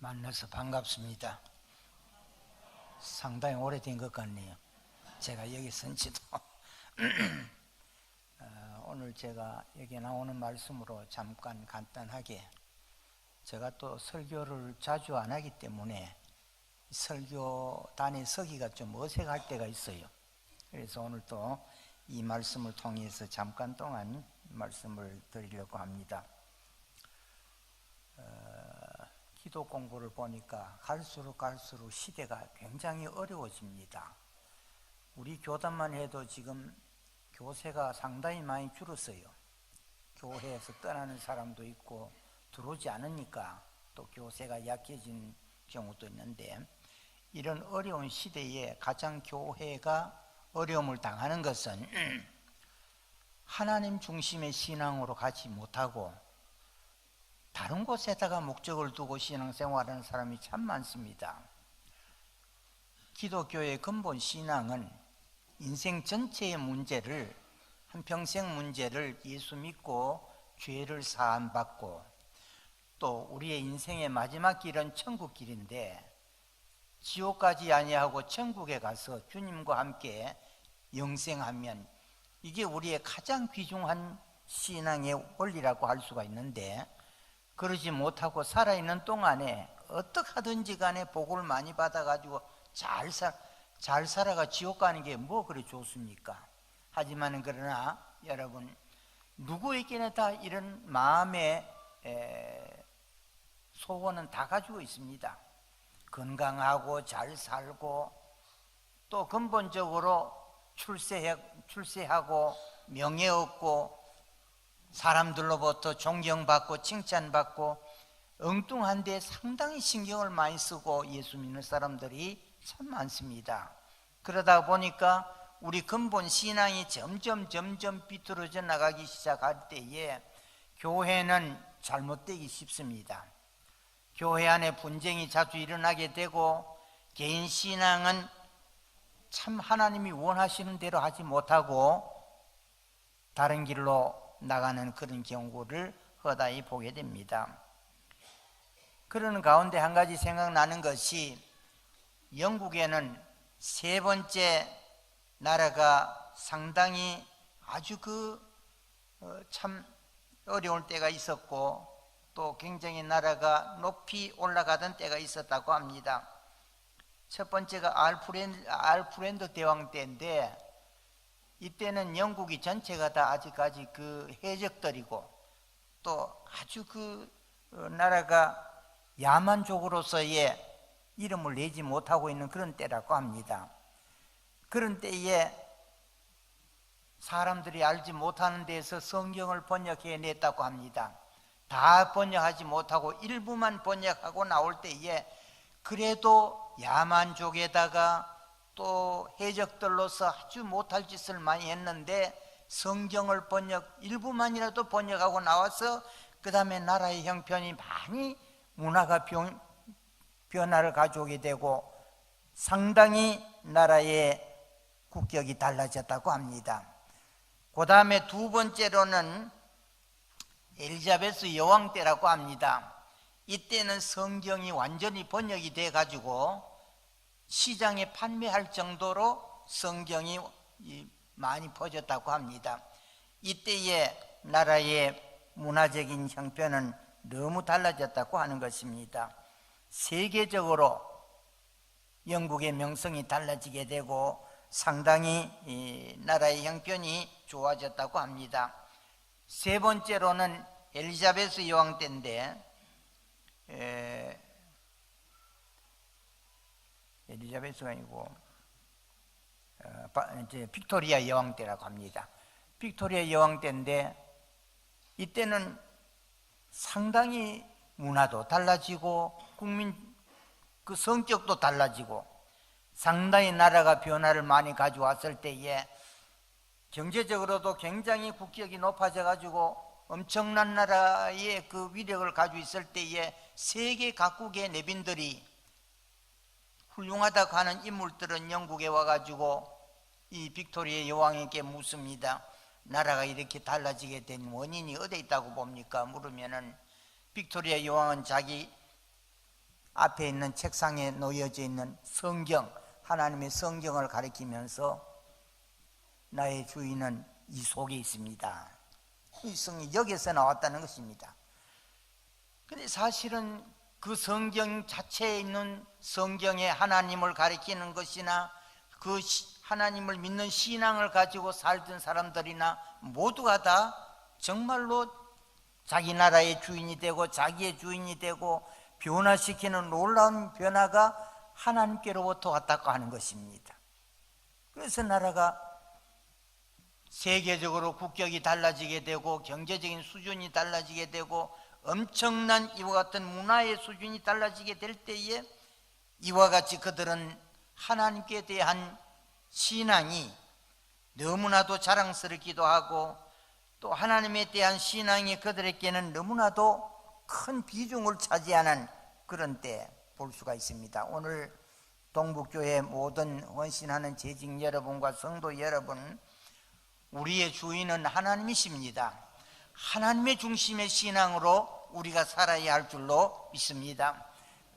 만나서 반갑습니다. 상당히 오래된 것 같네요. 제가 여기 선 지도. 오늘 제가 여기 나오는 말씀으로 잠깐 간단하게, 제가 또 설교를 자주 안 하기 때문에 설교단에 서기가 좀 어색할 때가 있어요. 그래서 오늘 또 이 말씀을 통해서 잠깐 동안 말씀을 드리려고 합니다. 기도 공부를 보니까 갈수록 시대가 굉장히 어려워집니다. 우리 교단만 해도 지금 교세가 상당히 많이 줄었어요. 교회에서 떠나는 사람도 있고 들어오지 않으니까 또 교세가 약해진 경우도 있는데, 이런 어려운 시대에 가장 교회가 어려움을 당하는 것은 하나님 중심의 신앙으로 가지 못하고 다른 곳에다가 목적을 두고 신앙생활하는 사람이 참 많습니다. 기독교의 근본 신앙은 인생 전체의 문제를, 한평생 문제를 예수 믿고 죄를 사함받고, 또 우리의 인생의 마지막 길은 천국 길인데 지옥 가지 아니하고 천국에 가서 주님과 함께 영생하면, 이게 우리의 가장 귀중한 신앙의 원리라고 할 수가 있는데, 그러지 못하고 살아있는 동안에 어떻게 하든지 간에 복을 많이 받아가지고 잘 살아가 지옥 가는 게 뭐 그리 좋습니까? 하지만 그러나 여러분, 누구에게나 다 이런 마음의 소원은 다 가지고 있습니다. 건강하고 잘 살고, 또 근본적으로 출세하고 명예 얻고 사람들로부터 존경받고 칭찬받고, 엉뚱한 데 상당히 신경을 많이 쓰고 예수 믿는 사람들이 참 많습니다. 그러다 보니까 우리 근본 신앙이 점점 비뚤어져 나가기 시작할 때에 교회는 잘못되기 쉽습니다. 교회 안에 분쟁이 자주 일어나게 되고, 개인 신앙은 참 하나님이 원하시는 대로 하지 못하고 다른 길로 나가는 그런 경우를 허다히 보게 됩니다. 그러는 가운데 한 가지 생각나는 것이, 영국에는 세 번째 나라가 상당히 아주 참 어려울 때가 있었고, 또 굉장히 나라가 높이 올라가던 때가 있었다고 합니다. 첫 번째가 알프렌드 대왕 때인데, 이때는 영국이 전체가 다 아직까지 해적들이고, 또 아주 나라가 야만족으로서의 이름을 내지 못하고 있는 그런 때라고 합니다. 그런 때에 사람들이 알지 못하는 데서 성경을 번역해냈다고 합니다. 다 번역하지 못하고 일부만 번역하고 나올 때에, 그래도 야만족에다가 또 해적들로서 아주 못할 짓을 많이 했는데, 성경을 일부만이라도 번역하고 나와서 그 다음에 나라의 형편이 많이 문화가 변화를 가져오게 되고, 상당히 나라의 국격이 달라졌다고 합니다. 그 다음에 두 번째로는 엘리자베스 여왕 때라고 합니다. 이때는 성경이 완전히 번역이 돼 가지고 시장에 판매할 정도로 성경이 많이 퍼졌다고 합니다. 이때의 나라의 문화적인 형편은 너무 달라졌다고 하는 것입니다. 세계적으로 영국의 명성이 달라지게 되고 상당히 이 나라의 형편이 좋아졌다고 합니다. 세 번째로는 엘리자베스 여왕 때인데, 엘리자베스가 아니고 이제 빅토리아 여왕 때라고 합니다. 빅토리아 여왕 때인데, 이때는 상당히 문화도 달라지고 국민 성격도 달라지고 상당히 나라가 변화를 많이 가져왔을 때에, 경제적으로도 굉장히 국격이 높아져 가지고 엄청난 나라의 위력을 가지고 있을 때에 세계 각국의 내빈들이, 훌륭하다고 하는 인물들은 영국에 와가지고 이 빅토리아 여왕에게 묻습니다. 나라가 이렇게 달라지게 된 원인이 어디에 있다고 봅니까? 물으면은 빅토리아 여왕은 자기 앞에 있는 책상에 놓여져 있는 성경, 하나님의 성경을 가리키면서 나의 주인은 이 속에 있습니다. 이 성이 여기서 나왔다는 것입니다. 근데 사실은 그 성경 자체에 있는 성경에 하나님을 가리키는 것이나 그 하나님을 믿는 신앙을 가지고 살던 사람들이나 모두가 다 정말로 자기 나라의 주인이 되고 자기의 주인이 되고 변화시키는 놀라운 변화가 하나님께로부터 왔다고 하는 것입니다. 그래서 나라가 세계적으로 국격이 달라지게 되고 경제적인 수준이 달라지게 되고 엄청난 이와 같은 문화의 수준이 달라지게 될 때에 이와 같이 그들은 하나님께 대한 신앙이 너무나도 자랑스럽기도 하고 또 하나님에 대한 신앙이 그들에게는 너무나도 큰 비중을 차지하는 그런 때 볼 수가 있습니다. 오늘 동북교회 모든 헌신하는 재직 여러분과 성도 여러분, 우리의 주인은 하나님이십니다. 하나님의 중심의 신앙으로 우리가 살아야 할 줄로 믿습니다.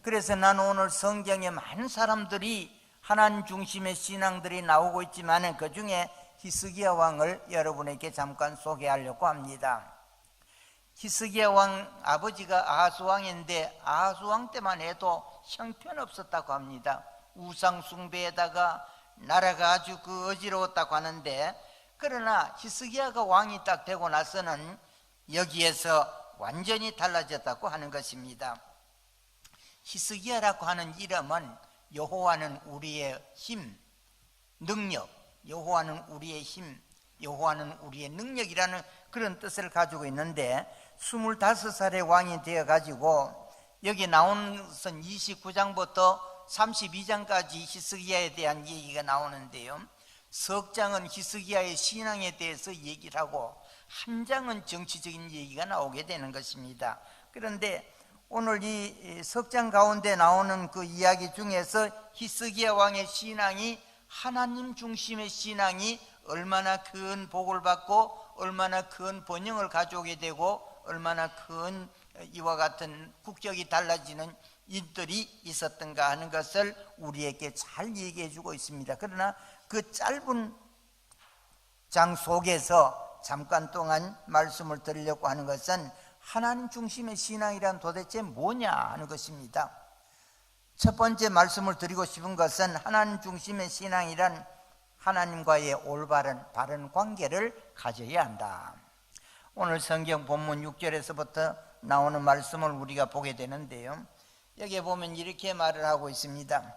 그래서 나는 오늘 성경에 많은 사람들이 하나님 중심의 신앙들이 나오고 있지만 그 중에 히스기야 왕을 여러분에게 잠깐 소개하려고 합니다. 히스기야 왕 아버지가 아하스 왕인데 아하스 왕 때만 해도 형편없었다고 합니다. 우상 숭배에다가 나라가 아주 어지러웠다고 하는데, 그러나 히스기야가 왕이 딱 되고 나서는 여기에서 완전히 달라졌다고 하는 것입니다. 히스기야라고 하는 이름은 여호와는 우리의 힘, 능력, 여호와는 우리의 힘, 여호와는 우리의 능력이라는 그런 뜻을 가지고 있는데 25살의 왕이 되어가지고 여기 나오는 것은 29장부터 32장까지 히스기야에 대한 얘기가 나오는데요, 석 장은 히스기야의 신앙에 대해서 얘기를 하고 한 장은 정치적인 얘기가 나오게 되는 것입니다. 그런데 오늘 이 석 장 가운데 나오는 그 이야기 중에서 히스기야 왕의 신앙이, 하나님 중심의 신앙이 얼마나 큰 복을 받고 얼마나 큰 번영을 가져오게 되고 얼마나 큰 이와 같은 국격이 달라지는 일들이 있었던가 하는 것을 우리에게 잘 얘기해 주고 있습니다. 그러나 그 짧은 장 속에서 잠깐 동안 말씀을 드리려고 하는 것은 하나님 중심의 신앙이란 도대체 뭐냐 하는 것입니다. 첫 번째 말씀을 드리고 싶은 것은 하나님 중심의 신앙이란 하나님과의 올바른 바른 관계를 가져야 한다. 오늘 성경 본문 6절에서부터 나오는 말씀을 우리가 보게 되는데요, 여기에 보면 이렇게 말을 하고 있습니다.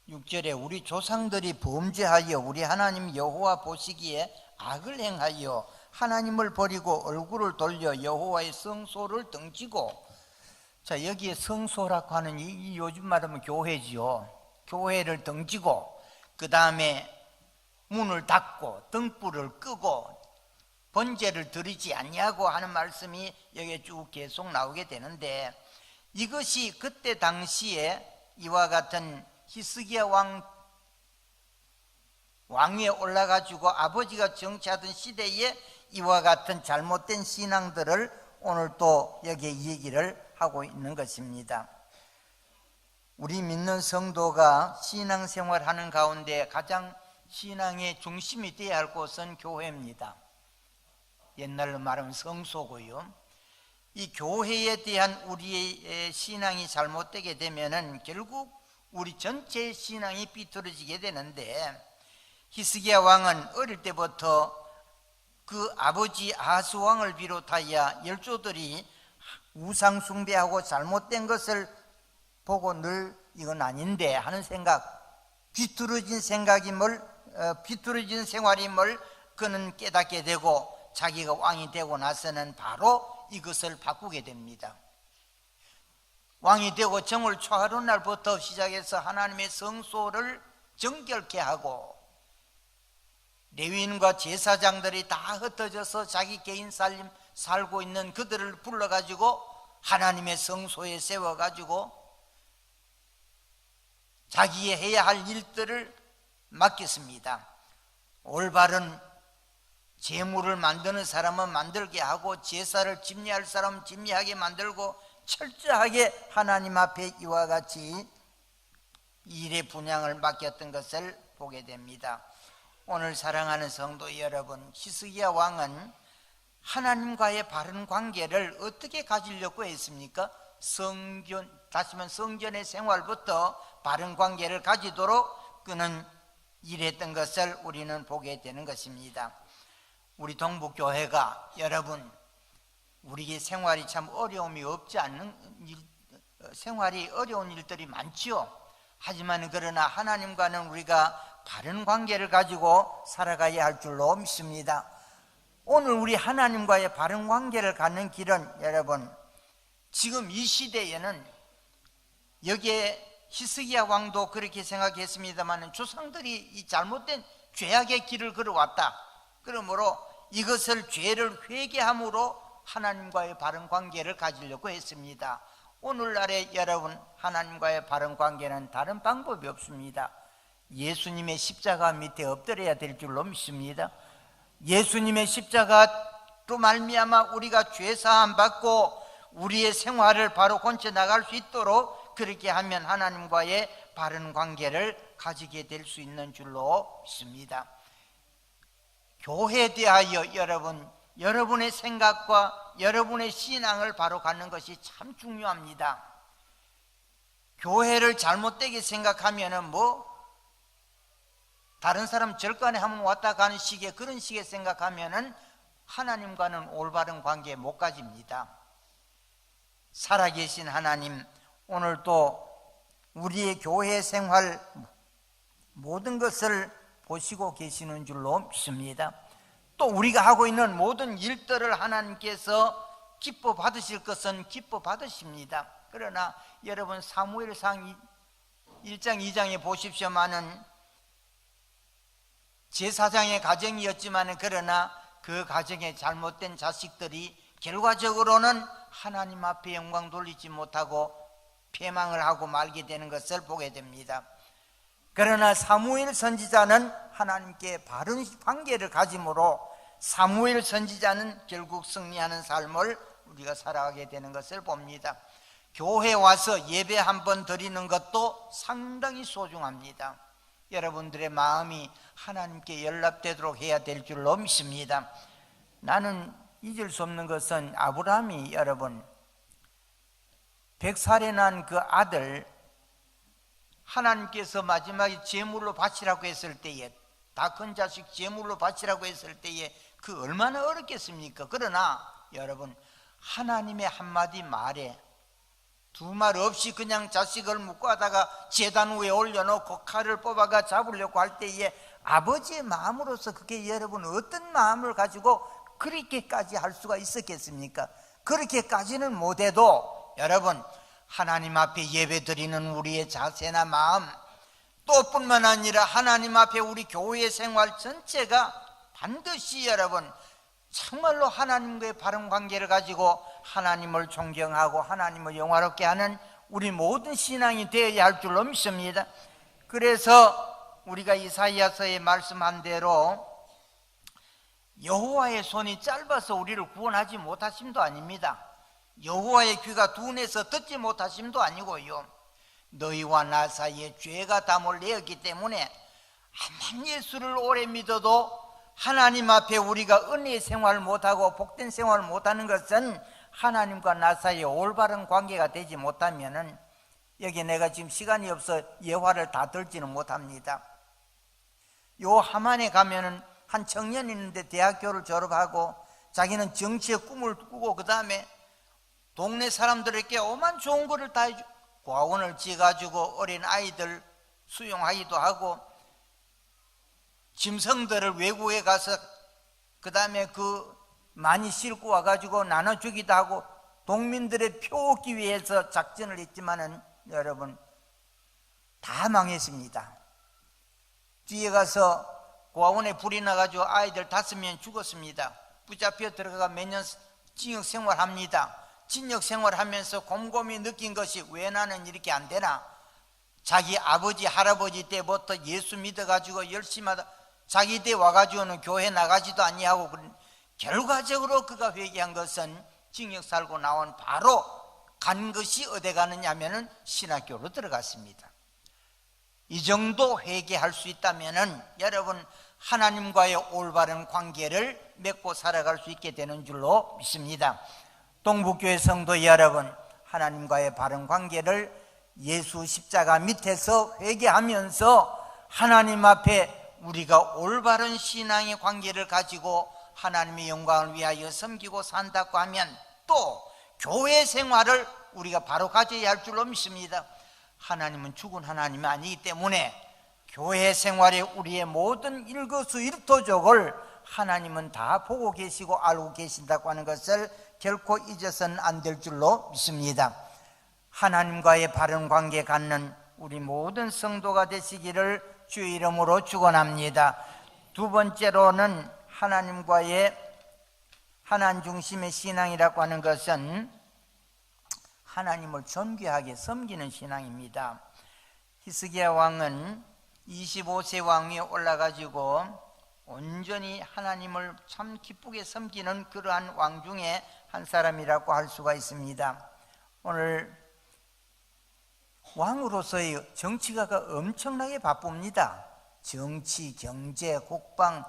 6절에 우리 조상들이 범죄하여 우리 하나님 여호와 보시기에 악을 행하여 하나님을 버리고 얼굴을 돌려 여호와의 성소를 등지고, 자, 여기에 성소라고 하는 이 요즘 말하면 교회지요. 교회를 등지고 그 다음에 문을 닫고 등불을 끄고 번제를 드리지 아니하고 하는 말씀이 여기에 쭉 계속 나오게 되는데, 이것이 그때 당시에 이와 같은 히스기야 왕위에 올라가지고 아버지가 정치하던 시대에 이와 같은 잘못된 신앙들을 오늘 또 여기에 얘기를 하고 있는 것입니다. 우리 믿는 성도가 신앙생활하는 가운데 가장 신앙의 중심이 되어야 할 곳은 교회입니다. 옛날로 말하면 성소고요. 이 교회에 대한 우리의 신앙이 잘못되게 되면은 결국 우리 전체의 신앙이 삐뚤어지게 되는데, 히스기야 왕은 어릴 때부터 그 아버지 아하스 왕을 비롯하여 열조들이 우상 숭배하고 잘못된 것을 보고 늘 이건 아닌데 하는 생각, 비뚤어진 생각임을, 비뚤어진 생활임을 그는 깨닫게 되고 자기가 왕이 되고 나서는 바로 이것을 바꾸게 됩니다. 왕이 되고 정을 초하는 날부터 시작해서 하나님의 성소를 정결케 하고 레위인과 제사장들이 다 흩어져서 자기 개인 살림 살고 있는 그들을 불러가지고 하나님의 성소에 세워가지고 자기의 해야 할 일들을 맡겼습니다. 올바른 재물을 만드는 사람은 만들게 하고 제사를 집례할 사람은 집례하게 만들고 철저하게 하나님 앞에 이와 같이 일의 분양을 맡겼던 것을 보게 됩니다. 오늘 사랑하는 성도 여러분, 히스기야 왕은 하나님과의 바른 관계를 어떻게 가지려고 했습니까? 성전의 생활부터 바른 관계를 가지도록 그는 일했던 것을 우리는 보게 되는 것입니다. 우리 동북교회가 여러분, 우리의 생활이 참 어려움이 없지 않는 생활이 어려운 일들이 많지요. 하지만 그러나 하나님과는 우리가 바른 관계를 가지고 살아가야 할 줄로 믿습니다. 오늘 우리 하나님과의 바른 관계를 갖는 길은 여러분, 지금 이 시대에는 여기에 히스기야 왕도 그렇게 생각했습니다만 조상들이 이 잘못된 죄악의 길을 걸어왔다. 그러므로 이것을 죄를 회개함으로 하나님과의 바른 관계를 가지려고 했습니다. 오늘날에 여러분, 하나님과의 바른 관계는 다른 방법이 없습니다. 예수님의 십자가 밑에 엎드려야 될 줄로 믿습니다. 예수님의 십자가로 말미암아 우리가 죄사함 받고 우리의 생활을 바로 고쳐 나갈 수 있도록 그렇게 하면 하나님과의 바른 관계를 가지게 될 수 있는 줄로 믿습니다. 교회에 대하여 여러분의 생각과 여러분의 신앙을 바로 갖는 것이 참 중요합니다. 교회를 잘못되게 생각하면은 다른 사람 절간에 한번 왔다 가는 식의 그런 식의 생각하면은 하나님과는 올바른 관계 못 가집니다. 살아계신 하나님, 오늘도 우리의 교회 생활 모든 것을 보시고 계시는 줄로 믿습니다. 또 우리가 하고 있는 모든 일들을 하나님께서 기뻐 받으실 것은 기뻐 받으십니다. 그러나 여러분, 사무엘상 1장 2장에 보십시오마는 제사장의 가정이었지만 그러나 그 가정에 잘못된 자식들이 결과적으로는 하나님 앞에 영광 돌리지 못하고 패망을 하고 말게 되는 것을 보게 됩니다. 그러나 사무엘 선지자는 하나님께 바른 관계를 가짐으로 사무엘 선지자는 결국 승리하는 삶을 우리가 살아가게 되는 것을 봅니다. 교회 와서 예배 한번 드리는 것도 상당히 소중합니다. 여러분들의 마음이 하나님께 연락되도록 해야 될 줄로 믿습니다. 나는 잊을 수 없는 것은 아브라함이 여러분 100살에 난 그 아들 하나님께서 마지막에 제물로 바치라고 했을 때에, 다 큰 자식 제물로 바치라고 했을 때에 그 얼마나 어렵겠습니까? 그러나 여러분, 하나님의 한마디 말에 두 말 없이 그냥 자식을 묶고 하다가 제단 위에 올려놓고 칼을 뽑아가 잡으려고 할 때에 아버지의 마음으로서 그게 여러분 어떤 마음을 가지고 그렇게까지 할 수가 있었겠습니까? 그렇게까지는 못해도 여러분, 하나님 앞에 예배 드리는 우리의 자세나 마음, 또 뿐만 아니라 하나님 앞에 우리 교회의 생활 전체가 반드시 여러분 정말로 하나님과의 바른 관계를 가지고 하나님을 존경하고 하나님을 영화롭게 하는 우리 모든 신앙이 되어야 할 줄로 믿습니다. 그래서 우리가 이사야서에 말씀한 대로 여호와의 손이 짧아서 우리를 구원하지 못하심도 아닙니다. 여호와의 귀가 둔해서 듣지 못하심도 아니고요, 너희와 나 사이에 죄가 담을 내었기 때문에 아만 예수를 오래 믿어도 하나님 앞에 우리가 은혜의 생활을 못하고 복된 생활을 못하는 것은 하나님과 나 사이에 올바른 관계가 되지 못하면은, 여기 내가 지금 시간이 없어 예화를 다 들지는 못합니다. 요 하만에 가면은 한 청년이 있는데 대학교를 졸업하고 자기는 정치의 꿈을 꾸고 그 다음에 동네 사람들에게 오만 좋은 거를 다 해주고 고아원을 지어가지고 어린 아이들 수용하기도 하고 짐승들을 외국에 가서 그 다음에 그 많이 싣고 와가지고 나눠주기도 하고 동민들의 표 얻기 위해서 작전을 했지만은 여러분 다 망했습니다. 뒤에 가서 고아원에 불이 나가지고 아이들 5명 죽었습니다. 붙잡혀 들어가 몇 년 징역 생활합니다. 징역 생활하면서 곰곰이 느낀 것이 왜 나는 이렇게 안 되나? 자기 아버지 할아버지 때부터 예수 믿어가지고 열심히 하다 자기 때 와가지고는 교회 나가지도 아니하고, 결과적으로 그가 회개한 것은 징역 살고 나온 바로 간 것이 어디 가느냐 하면은 신학교로 들어갔습니다. 이 정도 회개할 수 있다면은 여러분 하나님과의 올바른 관계를 맺고 살아갈 수 있게 되는 줄로 믿습니다. 동북교회 성도 여러분, 하나님과의 바른 관계를 예수 십자가 밑에서 회개하면서 하나님 앞에 우리가 올바른 신앙의 관계를 가지고 하나님의 영광을 위하여 섬기고 산다고 하면 또 교회 생활을 우리가 바로 가져야 할 줄로 믿습니다. 하나님은 죽은 하나님이 아니기 때문에 교회 생활에 우리의 모든 일거수일투족을 하나님은 다 보고 계시고 알고 계신다고 하는 것을 결코 잊어서는 안 될 줄로 믿습니다. 하나님과의 바른 관계 갖는 우리 모든 성도가 되시기를 주의 이름으로 축원합니다. 두 번째로는 하나님과의 하나님 중심의 신앙이라고 하는 것은 하나님을 존귀하게 섬기는 신앙입니다. 히스기야 왕은 25세 왕 위에 올라가지고 온전히 하나님을 참 기쁘게 섬기는 그러한 왕 중에 한 사람이라고 할 수가 있습니다. 오늘 왕으로서의 정치가 엄청나게 바쁩니다. 정치, 경제, 국방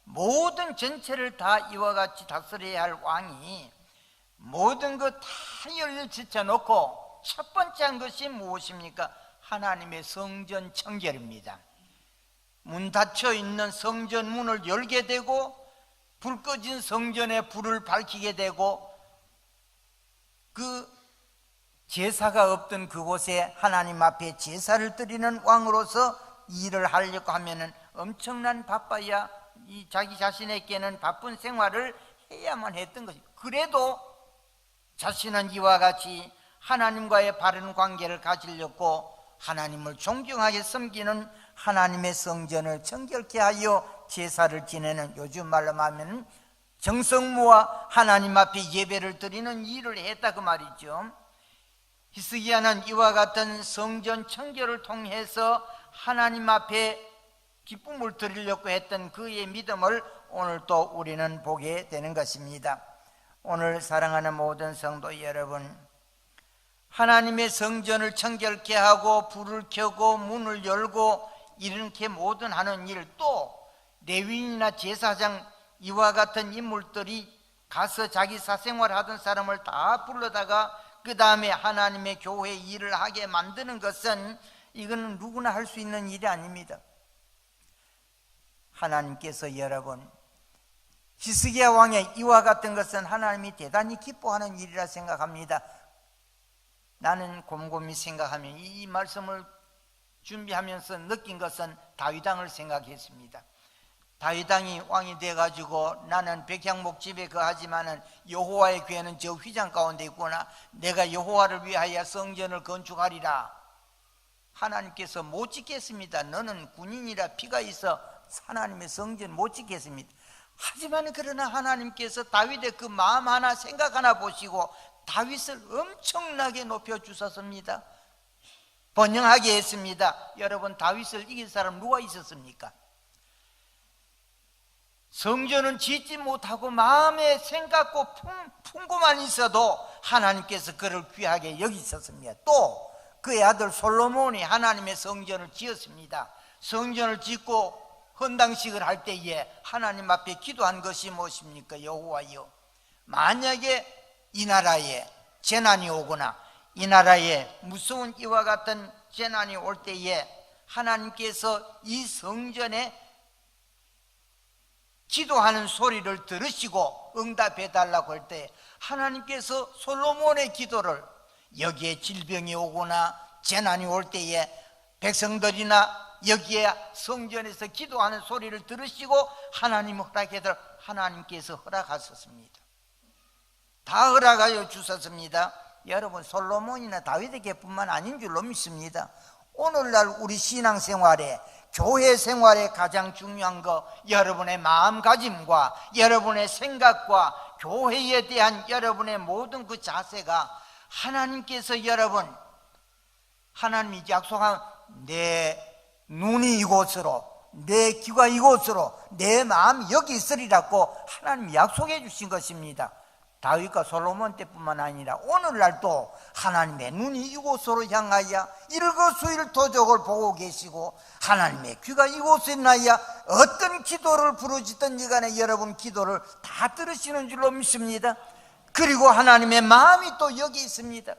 모든 전체를 다 이와 같이 다스려야 할 왕이 모든 것 다 열려 제쳐놓고 첫 번째 한 것이 무엇입니까? 하나님의 성전 청결입니다. 문 닫혀 있는 성전 문을 열게 되고 불 꺼진 성전에 불을 밝히게 되고 그 제사가 없던 그곳에 하나님 앞에 제사를 드리는 왕으로서 일을 하려고 하면은 엄청난 바빠야 이 자기 자신에게는 바쁜 생활을 해야만 했던 것이, 그래도 자신은 이와 같이 하나님과의 바른 관계를 가지려고 하나님을 존경하게 섬기는 하나님의 성전을 청결케 하여 제사를 지내는, 요즘 말로 하면 정성모아 하나님 앞에 예배를 드리는 일을 했다 그 말이죠. 히스기야는 이와 같은 성전 청결을 통해서 하나님 앞에 기쁨을 드리려고 했던 그의 믿음을 오늘 또 우리는 보게 되는 것입니다. 오늘 사랑하는 모든 성도 여러분, 하나님의 성전을 청결케 하고 불을 켜고 문을 열고 이렇게 모든 하는 일, 또 레위인이나 제사장 이와 같은 인물들이 가서 자기 사생활 하던 사람을 다 불러다가 그 다음에 하나님의 교회 일을 하게 만드는 것은 이거는 누구나 할 수 있는 일이 아닙니다. 하나님께서 여러분 히스기야 왕의 이와 같은 것은 하나님이 대단히 기뻐하는 일이라 생각합니다. 나는 곰곰이 생각하면 이 말씀을 준비하면서 느낀 것은 다윗 왕을 생각했습니다. 다윗 왕이 왕이 돼가지고 나는 백향목 집에 거하지만은 여호와의 궤는 저 휘장 가운데 있구나. 내가 여호와를 위하여 성전을 건축하리라. 하나님께서 못 짓겠습니다. 너는 군인이라 피가 있어 하나님의 성전 못 짓겠습니다. 하지만 그러나 하나님께서 다윗의 그 마음 하나 생각 하나 보시고 다윗을 엄청나게 높여주셨습니다. 번영하게 했습니다. 여러분, 다윗을 이길 사람 누가 있었습니까? 성전은 짓지 못하고 마음에 생각고 품고만 있어도 하나님께서 그를 귀하게 여기셨습니다. 또 그의 아들 솔로몬이 하나님의 성전을 지었습니다. 성전을 짓고 헌당식을 할 때에 하나님 앞에 기도한 것이 무엇입니까? 여호와여, 만약에 이 나라에 재난이 오거나 이 나라에 무서운 이와 같은 재난이 올 때에 하나님께서 이 성전에 기도하는 소리를 들으시고 응답해 달라고 할 때 하나님께서 솔로몬의 기도를, 여기에 질병이 오거나 재난이 올 때에 백성들이나 여기에 성전에서 기도하는 소리를 들으시고 하나님 허락해들 하나님께서 허락하셨습니다. 다 허락하여 주셨습니다. 여러분, 솔로몬이나 다윗에게 뿐만 아닌 줄로 믿습니다. 오늘날 우리 신앙생활에, 교회 생활에 가장 중요한 거, 여러분의 마음가짐과 여러분의 생각과 교회에 대한 여러분의 모든 그 자세가 하나님께서 하나님이 약속한 내 눈이 이곳으로 내 귀가 이곳으로 내 마음이 여기 있으리라고 하나님이 약속해 주신 것입니다. 다윗과 솔로몬 때뿐만 아니라 오늘날도 하나님의 눈이 이곳으로 향하여 일거수일투족을 보고 계시고 하나님의 귀가 이곳에 있나야 어떤 기도를 부르짖든지 간에 여러분 기도를 다 들으시는 줄로 믿습니다. 그리고 하나님의 마음이 또 여기 있습니다.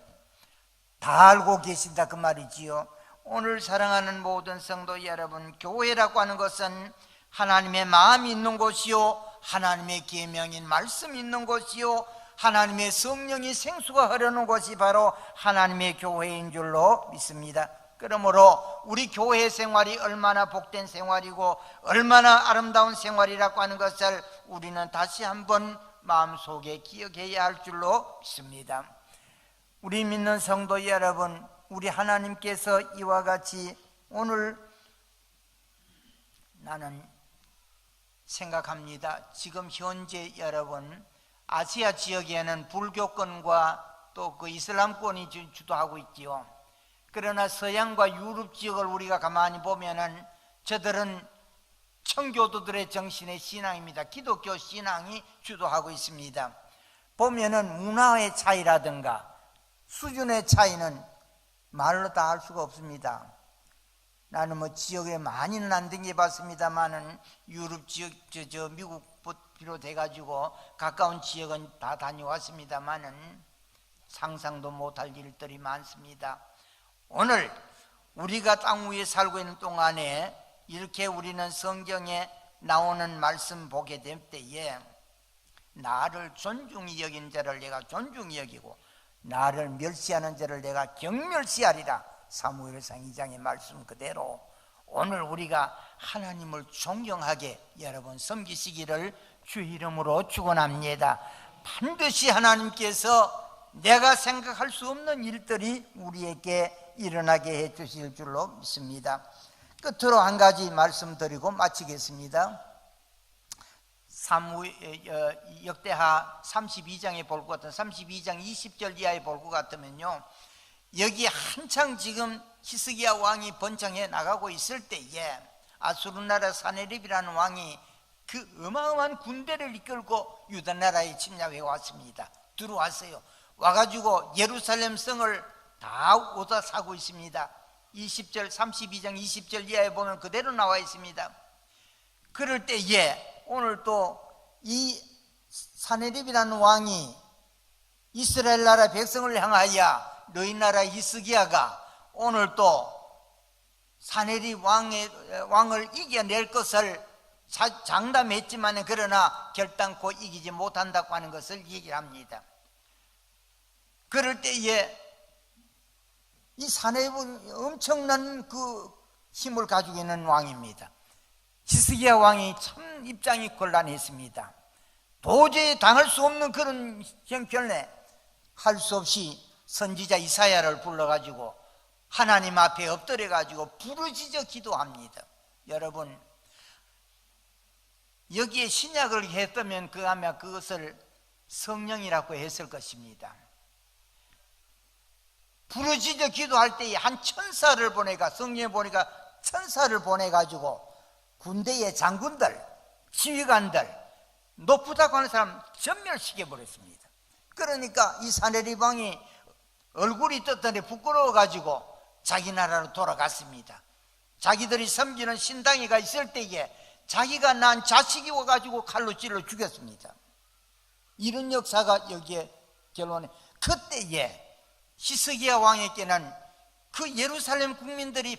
다 알고 계신다 그 말이지요. 오늘 사랑하는 모든 성도 여러분, 교회라고 하는 것은 하나님의 마음이 있는 곳이요, 하나님의 계명인 말씀이 있는 곳이요, 하나님의 성령이 생수가 흐르는 곳이 바로 하나님의 교회인 줄로 믿습니다. 그러므로 우리 교회 생활이 얼마나 복된 생활이고 얼마나 아름다운 생활이라고 하는 것을 우리는 다시 한번 마음속에 기억해야 할 줄로 믿습니다. 우리 믿는 성도 여러분, 우리 하나님께서 이와 같이 오늘 나는 생각합니다. 지금 현재 여러분 아시아 지역에는 불교권과 또 그 이슬람권이 주도하고 있지요. 그러나 서양과 유럽 지역을 우리가 가만히 보면은 저들은 청교도들의 정신의 신앙입니다. 기독교 신앙이 주도하고 있습니다. 보면은 문화의 차이라든가 수준의 차이는 말로 다 알 수가 없습니다. 나는 뭐 지역에 많이는 안 댕겨봤습니다만은 유럽 지역, 미국 비롯해가지고 가까운 지역은 다 다녀왔습니다만은 상상도 못할 일들이 많습니다. 오늘 우리가 땅 위에 살고 있는 동안에 이렇게 우리는 성경에 나오는 말씀 보게 될 때에 나를 존중히 여긴 자를 내가 존중히 여기고 나를 멸시하는 자를 내가 경멸시하리라. 사무엘상 2장의 말씀 그대로 오늘 우리가 하나님을 존경하게 여러분 섬기시기를 주 이름으로 축원합니다. 반드시 하나님께서 내가 생각할 수 없는 일들이 우리에게 일어나게 해 주실 줄로 믿습니다. 끝으로 한 가지 말씀드리고 마치겠습니다. 역대하 32장에 볼 것 같은 32장 20절 이하에 볼 것 같으면요, 여기 한창 지금 히스기야 왕이 번창해 나가고 있을 때에 아수르 나라 사네립이라는 왕이 그 어마어마한 군대를 이끌고 유다 나라에 침략해 왔습니다. 들어왔어요. 와가지고 예루살렘 성을 다 오다사고 있습니다. 20절 32장 20절 이하에 보면 그대로 나와 있습니다. 그럴 때에 오늘 또 이 사네립이라는 왕이 이스라엘 나라 백성을 향하여 너희 나라 히스기야가 오늘 또 사네립 왕을 이겨낼 것을 장담했지만 그러나 결단코 이기지 못한다고 하는 것을 얘기를 합니다. 그럴 때에 이 사네립은 엄청난 그 힘을 가지고 있는 왕입니다. 히스기야 왕이 참 입장이 곤란했습니다. 도저히 당할 수 없는 그런 형편에 할 수 없이 선지자 이사야를 불러가지고 하나님 앞에 엎드려가지고 부르짖어 기도합니다. 여러분, 여기에 신약을 했다면 아마 그것을 성령이라고 했을 것입니다. 부르짖어 기도할 때에 한 천사를 보내가, 성령에 보니까 천사를 보내가지고 군대의 장군들, 지휘관들, 높다고 하는 사람 전멸시켜버렸습니다. 그러니까 이 사네립 왕이 얼굴이 떴더니 부끄러워가지고 자기 나라로 돌아갔습니다. 자기들이 섬기는 신당이가 있을 때에 자기가 낳은 자식이 와가지고 칼로 찔러 죽였습니다. 이런 역사가 여기에 결론에, 그때에 히스기야 왕에게는 그 예루살렘 국민들이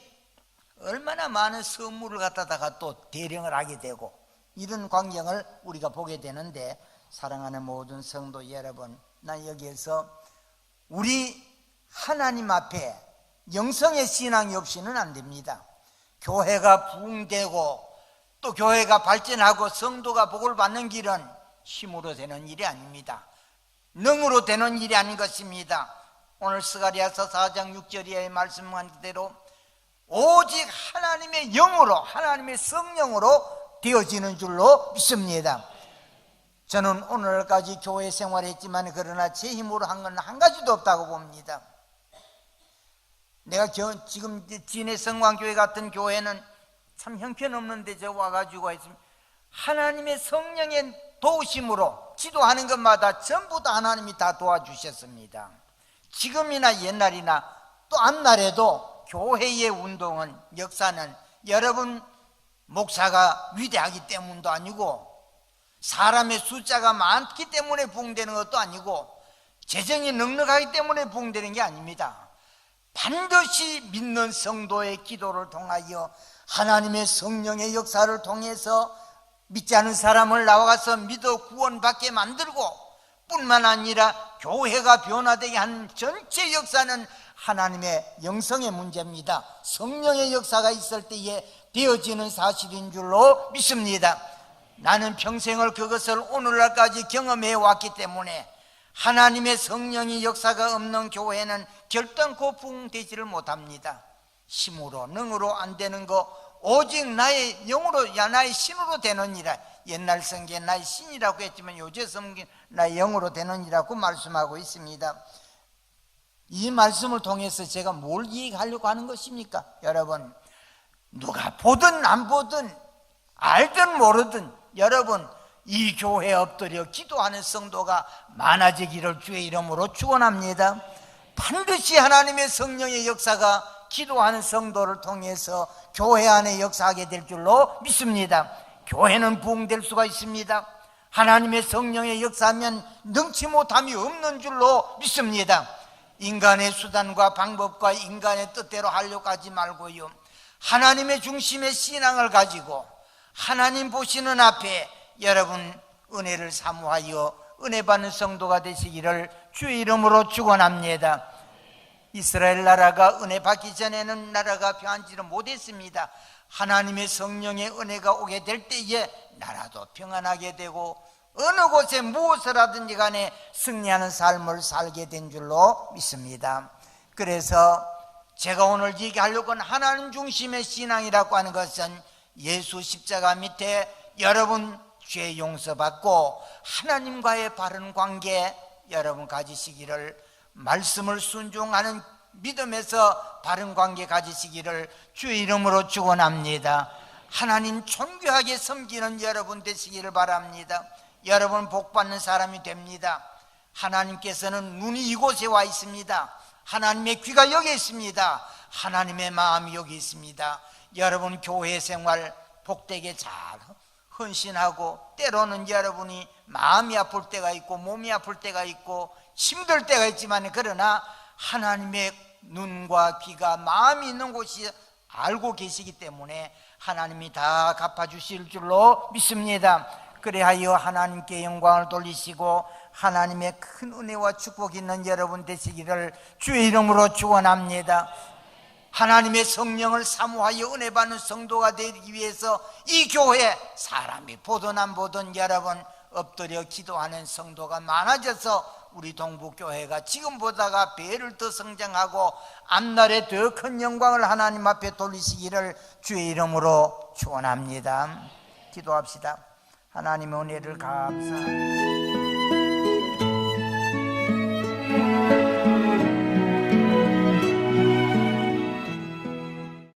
얼마나 많은 선물을 갖다가 또 대령을 하게 되고 이런 광경을 우리가 보게 되는데, 사랑하는 모든 성도 여러분, 난 여기에서 우리 하나님 앞에 영성의 신앙이 없이는 안 됩니다. 교회가 부흥되고 또 교회가 발전하고 성도가 복을 받는 길은 힘으로 되는 일이 아닙니다. 능으로 되는 일이 아닌 것입니다. 오늘 스가랴서 4장 6절에 말씀한 그대로 오직 하나님의 영으로, 하나님의 성령으로 되어지는 줄로 믿습니다. 저는 오늘까지 교회 생활했지만 그러나 제 힘으로 한 건 한 가지도 없다고 봅니다. 내가 지금 진해 성광교회 같은 교회는 참 형편없는데 저 와가지고 했습니다. 하나님의 성령의 도우심으로 기도하는 것마다 전부 다 하나님이 다 도와주셨습니다. 지금이나 옛날이나 또 앞날에도 교회의 운동은, 역사는 여러분 목사가 위대하기 때문도 아니고 사람의 숫자가 많기 때문에 부흥되는 것도 아니고 재정이 넉넉하기 때문에 부흥되는 게 아닙니다. 반드시 믿는 성도의 기도를 통하여 하나님의 성령의 역사를 통해서 믿지 않은 사람을 나와가서 믿어 구원받게 만들고 뿐만 아니라 교회가 변화되게 하는 전체 역사는 하나님의 영성의 문제입니다. 성령의 역사가 있을 때에 되어지는 사실인 줄로 믿습니다. 나는 평생을 그것을 오늘날까지 경험해 왔기 때문에 하나님의 성령의 역사가 없는 교회는 결단코 부흥되지를 못합니다. 힘으로 능으로 안 되는 거 오직 나의 영으로, 나의 신으로 되느니라. 옛날 성경에 나의 신이라고 했지만 요새 성경 나의 영으로 되느니라고 말씀하고 있습니다. 이 말씀을 통해서 제가 뭘 얘기하려고 하는 것입니까? 여러분, 누가 보든 안 보든 알든 모르든 여러분 이 교회에 엎드려 기도하는 성도가 많아지기를 주의 이름으로 축원합니다. 반드시 하나님의 성령의 역사가 기도하는 성도를 통해서 교회 안에 역사하게 될 줄로 믿습니다. 교회는 부흥될 수가 있습니다. 하나님의 성령의 역사하면 능치 못함이 없는 줄로 믿습니다. 인간의 수단과 방법과 인간의 뜻대로 하려고 하지 말고요, 하나님의 중심의 신앙을 가지고 하나님 보시는 앞에 여러분 은혜를 사모하여 은혜 받는 성도가 되시기를 주의 이름으로 축원합니다. 이스라엘 나라가 은혜 받기 전에는 나라가 평안지를 못했습니다. 하나님의 성령의 은혜가 오게 될 때에 나라도 평안하게 되고 어느 곳에 무엇을 하든지 간에 승리하는 삶을 살게 된 줄로 믿습니다. 그래서 제가 오늘 얘기하려고 하는 하나님 중심의 신앙이라고 하는 것은 예수 십자가 밑에 여러분 죄 용서받고 하나님과의 바른 관계 여러분 가지시기를, 말씀을 순종하는 믿음에서 바른 관계 가지시기를 주의 이름으로 축원합니다. 하나님 존귀하게 섬기는 여러분 되시기를 바랍니다. 여러분 복받는 사람이 됩니다. 하나님께서는 눈이 이곳에 와 있습니다. 하나님의 귀가 여기 있습니다. 하나님의 마음이 여기 있습니다. 여러분 교회 생활 복되게 잘 헌신하고, 때로는 여러분이 마음이 아플 때가 있고 몸이 아플 때가 있고 힘들 때가 있지만, 그러나 하나님의 눈과 귀가 마음이 있는 곳이 알고 계시기 때문에 하나님이 다 갚아주실 줄로 믿습니다. 그래하여 하나님께 영광을 돌리시고 하나님의 큰 은혜와 축복이 있는 여러분 되시기를 주의 이름으로 축원합니다. 하나님의 성령을 사모하여 은혜 받는 성도가 되기 위해서 이 교회 사람이 보든 안 보든 여러분 엎드려 기도하는 성도가 많아져서 우리 동북교회가 지금보다가 배를 더 성장하고 앞날에 더 큰 영광을 하나님 앞에 돌리시기를 주의 이름으로 축원합니다. 기도합시다. 하나님의 은혜를 감사합니다.